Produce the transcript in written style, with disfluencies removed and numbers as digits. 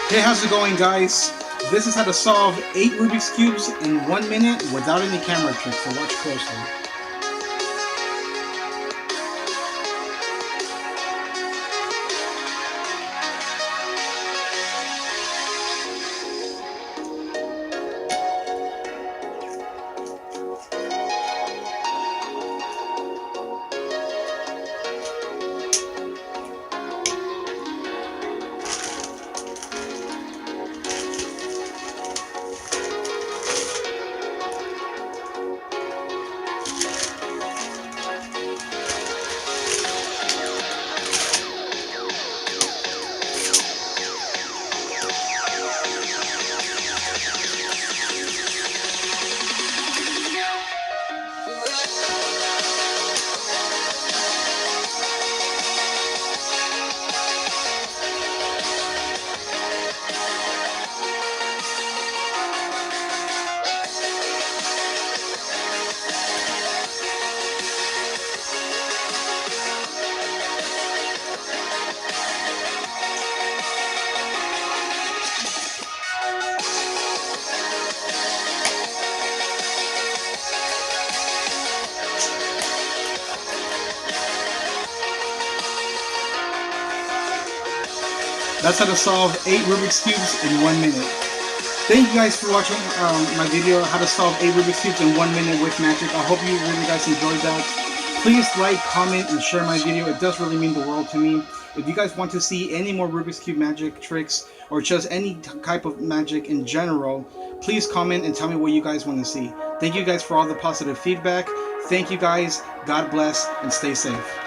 Hey, how's it going, guys? This is how to solve 8 Rubik's Cubes in 1 minute without any camera tricks, so watch closely. That's how to solve 8 Rubik's Cubes in 1 minute. Thank you guys for watching my video, how to solve 8 Rubik's Cubes in 1 minute with magic. I hope you really guys enjoyed that. Please like, comment, and share my video. It does really mean the world to me. If you guys want to see any more Rubik's Cube magic tricks, or just any type of magic in general, please comment and tell me what you guys want to see. Thank you guys for all the positive feedback. Thank you guys. God bless and stay safe.